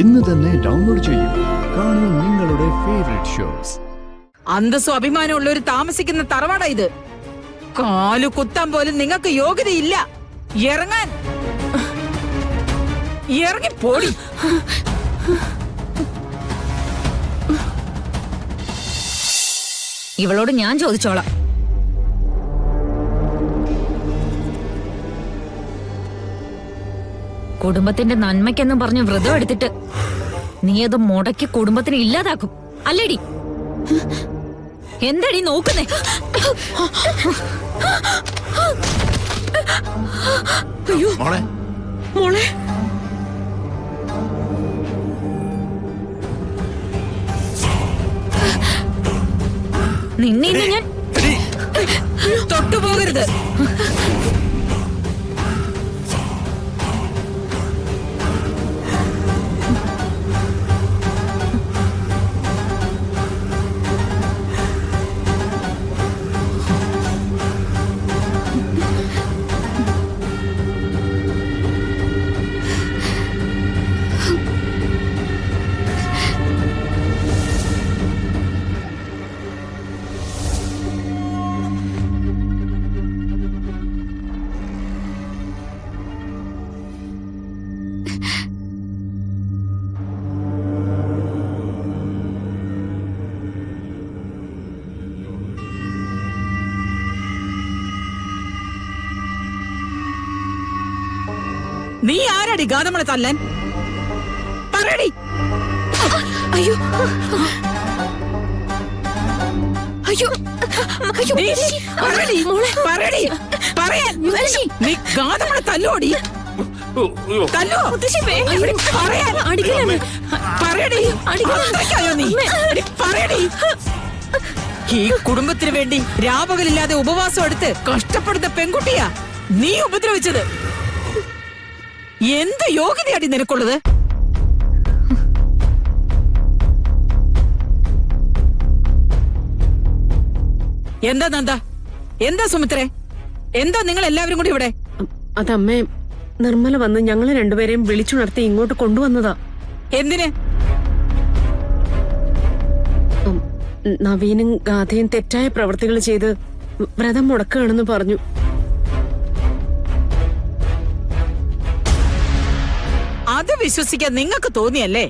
ഇന്ന് തന്നെ ഡൗൺലോഡ് ചെയ്യൂ. കാണൂ നിങ്ങളുടെ ഫേവറേറ്റ് ഷോസ്. അന്തസ്സും അഭിമാനമുള്ളവർ താമസിക്കുന്ന തറവാടാ ഇത്. കാലു കുത്താൻ പോലും നിങ്ങൾക്ക് യോഗ്യതയില്ല. ഇറങ്ങാൻ ഇറങ്ങിപ്പോടി. ഇവളോട് ഞാൻ ചോദിച്ചോളാം. കുടുംബത്തിന്റെ നന്മയ്ക്കെന്നും പറഞ്ഞ് വ്രതം എടുത്തിട്ട് നീ അത് മുടക്കി കുടുംബത്തിനെ ഇല്ലാതാക്കും അല്ലേടി? എന്തടി നോക്കുന്നേ? അയ്യോ മോളെ മോളെ, നിന്നെ ഇന്ന് ഞാൻ തൊട്ടുപോകരുത്. നീ ആരടി ഗാതമളെ തല്ലാൻ? പറയടി. അയ്യോ അയ്യോ നീ പറയടി, പറയടി, പറയാൻ. നീ ഗാതമളെ തല്ലോടി. തല്ലോ. പറയാൻ. പറയടി. അത്രയ്ക്കായോ നീ? പറയടി. ഈ കുടുംബത്തിന് വേണ്ടി രാപകലില്ലാതെ ഉപവാസം എടുത്ത് കഷ്ടപ്പെടുന്ന പെൺകുട്ടിയാ നീ ഉപദ്രവിച്ചത്. എന്ത് യോഗ്യതയാടി നിനക്കുള്ളത്? എന്താ നന്ദ? എന്താ സുമിത്രേ? എന്താ നിങ്ങൾ എല്ലാവരും കൂടി ഇവിടെ? അതമ്മേ, നിർമ്മല വന്ന് ഞങ്ങളെ രണ്ടുപേരെയും വിളിച്ചുണർത്തി ഇങ്ങോട്ട് കൊണ്ടുവന്നതാ. എന്തിന്? നവീനും ഗാഥയും തെറ്റായ പ്രവൃത്തികൾ ചെയ്ത് വ്രതം മുടക്കുകയാണെന്ന് പറഞ്ഞു. അത് വിശ്വസിക്കാൻ നിങ്ങൾക്ക് തോന്നിയല്ലേ?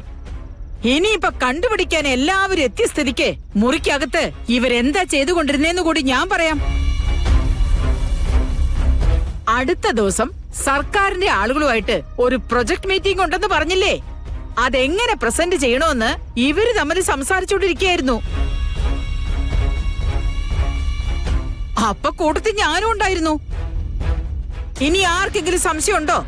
ഇനിയിപ്പൊ കണ്ടുപിടിക്കാൻ എല്ലാവരും എത്തിയ സ്ഥിതിക്ക് മുറിക്കകത്ത് ഇവരെന്താ ചെയ്തുകൊണ്ടിരുന്നേന്ന് കൂടി ഞാൻ പറയാം. അടുത്ത ദിവസം സർക്കാരിന്റെ ആളുകളുമായിട്ട് ഒരു പ്രൊജക്ട് മീറ്റിംഗ് ഉണ്ടെന്ന് പറഞ്ഞില്ലേ? അതെങ്ങനെ പ്രസന്റ് ചെയ്യണമെന്ന് ഇവര് തമ്മിൽ സംസാരിച്ചുകൊണ്ടിരിക്കുകയായിരുന്നു. അപ്പൊ കൂട്ടത്തിൽ ഞാനും ഉണ്ടായിരുന്നു. ഇനി ആർക്കെങ്കിലും സംശയമുണ്ടോ?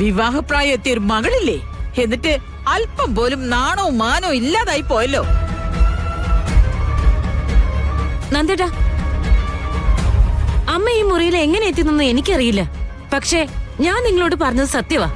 വിവാഹപ്രായം എത്തിയ ഒരു മകളില്ലേ? എന്നിട്ട് അല്പം പോലും നാണോ മാനോ ഇല്ലാതായി പോയല്ലോ. നന്ദേട്ടാ, അമ്മ ഈ മുറിയിൽ എങ്ങനെ എത്തിയെന്നൊന്നും എനിക്കറിയില്ല. പക്ഷേ ഞാൻ നിങ്ങളോട് പറഞ്ഞത് സത്യവാ.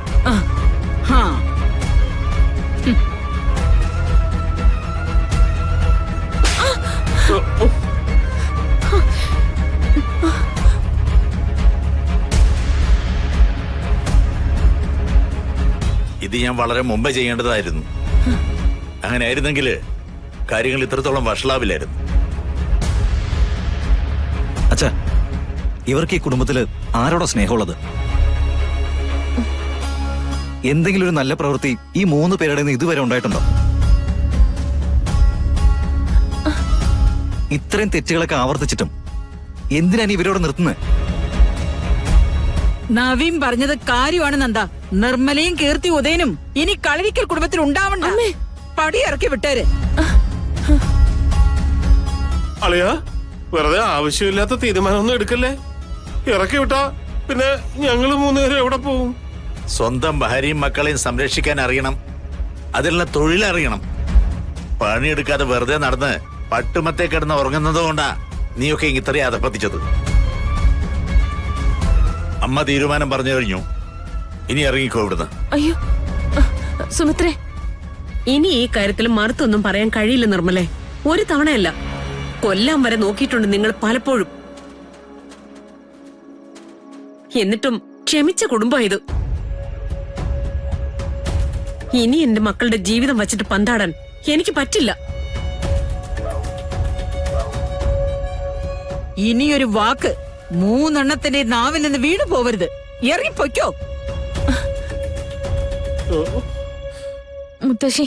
ഇത് ഞാൻ വളരെ മുമ്പേ ചെയ്യേണ്ടതായിരുന്നു. അങ്ങനെ ആയിരുന്നെങ്കിൽ കാര്യങ്ങൾ ഇത്രത്തോളം വഷളാവില്ലായിരുന്നു. അച്ഛാ, ഇവർക്ക് ഈ കുടുംബത്തില് ആരോടാ സ്നേഹമുള്ളത്? എന്തെങ്കിലും ഒരു നല്ല പ്രവൃത്തി ഈ 3 പേരുടെ നിന്ന് ഇതുവരെ ഉണ്ടായിട്ടുണ്ടോ? ഇത്രയും തെറ്റുകളൊക്കെ ആവർത്തിച്ചിട്ടും എന്തിനാണ് ഇവരോട് നിർത്തുന്നത്? നവീൻ പറഞ്ഞത് കാര്യമാണ് നന്ദ. നിർമ്മലയും കീർത്തി ഉദയനും ഇനി കളരിക്കൽ കുടുംബത്തിൽ ഉണ്ടാവണ്ട. പടി ഇറക്കി വിട്ടേര്. അളിയാ, വെറുതെ ആവശ്യമില്ലാത്ത തീരുമാനമൊന്നും എടുക്കല്ലേ. ഇറക്കി വിട്ടാ പിന്നെ ഞങ്ങള് 3 പേരും എവിടെ പോകും? സ്വന്തം ഭാര്യയും മക്കളെയും സംരക്ഷിക്കാൻ അറിയണം. അതിനുള്ള തൊഴിലറിയണം. പണിയെടുക്കാതെ വെറുതെ നടന്ന് പട്ടുമത്തെ കിടന്ന് ഉറങ്ങുന്നത് കൊണ്ടാ നീയൊക്കെ ഇത്രയും അധപ്പതിച്ചത്. അമ്മ തീരുമാനം പറഞ്ഞു കഴിഞ്ഞു. ഇനി ഇറങ്ങിക്കോ ഇവിടുന്ന്. അയ്യോ സുമിത്രേ, ഇനി ഈ കാര്യത്തിൽ മറുത്തൊന്നും പറയാൻ കഴിയില്ല നിർമ്മലേ. ഒരു തവണയല്ല, കൊല്ലാൻ വരെ നോക്കിയിട്ടുണ്ട് നിങ്ങൾ പലപ്പോഴും. എന്നിട്ടും ക്ഷമിച്ച കുടുംബം ഇത്. ഇനി എന്റെ മക്കളുടെ ജീവിതം വച്ചിട്ട് പന്താടാൻ എനിക്ക് പറ്റില്ല. ഇനിയൊരു വാക്ക് 3 നാവിൽ നിന്ന് വീണു പോവരുത്. ഇറങ്ങിപ്പൊയ്ക്കോ. മുത്തശ്ശി,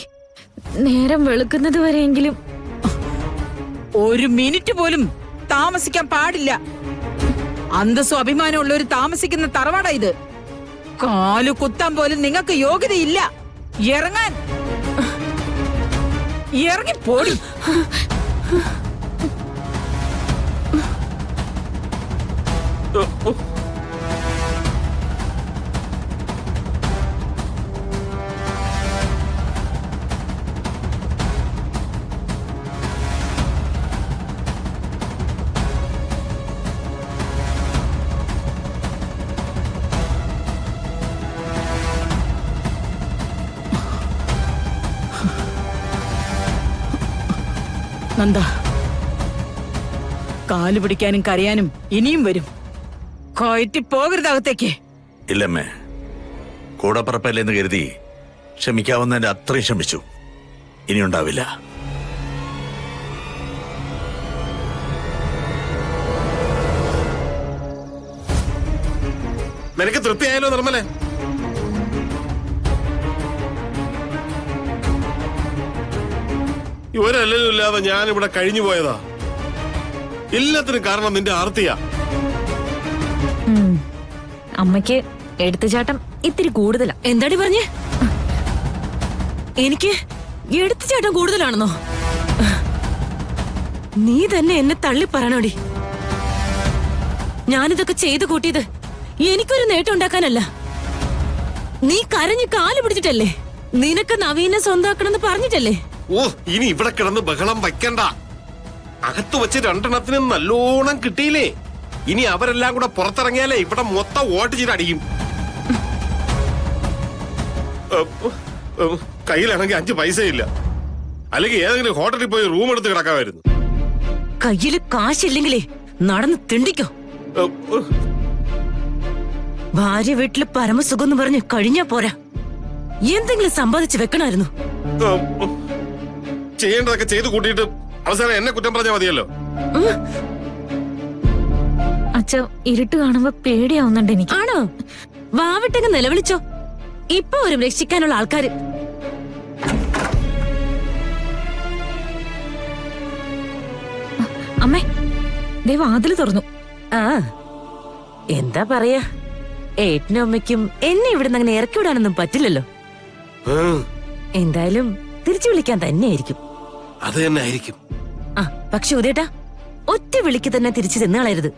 നേരം വെളുക്കുന്നത് വരെയെങ്കിലും 1 മിനിറ്റ് പോലും താമസിക്കാൻ പാടില്ല. അന്തസ്സും അഭിമാനമുള്ള ഒരു താമസിക്കുന്ന തറവാടാ ഇത്. കാലു കുത്താൻ പോലും നിങ്ങൾക്ക് യോഗ്യതയില്ല. ഇറങ്ങാൻ. ഇറങ്ങിപ്പോടി. നന്ദ, കാല് പിടിക്കാനും കരയാനും ഇനിയും വരും. കയറ്റി പോകരുത് അകത്തേക്ക്. ഇല്ലമ്മേ, കൂടപ്പറപ്പല്ലേന്ന് കരുതി ക്ഷമിക്കാവുന്നതിന്റെ അത്രയും ക്ഷമിച്ചു. ഇനിയുണ്ടാവില്ല. നിനക്ക് തൃപ്തിയായല്ലോ നിർമ്മലേ? ഇവരല്ലല്ലോ ഇല്ലാതെ ഞാൻ ഇവിടെ കഴിഞ്ഞു പോയതാ. എല്ലാത്തിനും കാരണം നിന്റെ ആർത്തിയാ. അമ്മയ്ക്ക് എടുത്തുചാട്ടം ഇത്തിരി കൂടുതലാ. എന്താടി പറഞ്ഞേ? എനിക്ക് എടുത്തുചാട്ടം കൂടുതലാണെന്നോ? നീ തന്നെ എന്നെ തള്ളി പറയണോടി. ഞാനിതൊക്കെ ചെയ്തു കൂട്ടിയത് എനിക്കൊരു നേട്ടം ഉണ്ടാക്കാനല്ല. നീ കരഞ്ഞ് കാല് പിടിച്ചിട്ടല്ലേ? നിനക്ക് നവീനെ സ്വന്തമാക്കണമെന്ന് പറഞ്ഞിട്ടല്ലേ? ഓ, ഇനി ഇവിടെ കിടന്ന് ബഹളം വയ്ക്കണ്ട. അകത്ത് വെച്ച് 2 നല്ലോണം കിട്ടിയില്ലേ? ഇനി അവരെല്ലാം കൂടെ പുറത്തിറങ്ങിയാലേ ഇവിടെ മൊത്തം വോട്ട് ചെയ്ത് അടിക്കും. കയ്യിലാണെങ്കിൽ 5 പൈസയില്ല. അല്ലെങ്കിൽ ഏതെങ്കിലും ഹോട്ടലിൽ പോയി റൂം എടുത്ത് കിടക്കാമായിരുന്നു. കയ്യില് കാശില്ലെങ്കിലേ നടന്ന് തിണ്ടിക്കോ. ഭാര്യ വീട്ടില് പരമസുഖം എന്ന് പറഞ്ഞ് കഴിഞ്ഞാ പോരാ, എന്തെങ്കിലും സമ്പാദിച്ച് വെക്കണമായിരുന്നു. ചെയ്യേണ്ടതൊക്കെ ചെയ്ത് കൂട്ടിയിട്ട് അവസാനം എന്നെ കുറ്റം പറഞ്ഞാൽ മതിയല്ലോ. അച്ഛ, ഇരുട്ട് കാണുമ്പോ പേടിയാവുന്നുണ്ട് എനിക്ക്. ആണോ? വാവിട്ടങ്ങ് നിലവിളിച്ചോ. ഇപ്പൊ ഒരു രക്ഷിക്കാനുള്ള ആൾക്കാര്. അമ്മേ, ദേ വാതില് തുറന്നു. ആ, എന്താ പറയാ, ഏട്ടനും അമ്മയ്ക്കും എന്നെ ഇവിടുന്ന് അങ്ങനെ ഇറക്കി വിടാനൊന്നും പറ്റില്ലല്ലോ. എന്തായാലും തിരിച്ചു വിളിക്കാൻ തന്നെയായിരിക്കും. അത് തന്നെ ആയിരിക്കും. ആ, പക്ഷെ ഉദയേട്ടാ, ഒറ്റ വിളിക്ക് തന്നെ തിരിച്ചു ചെന്ന് കളയരുത്.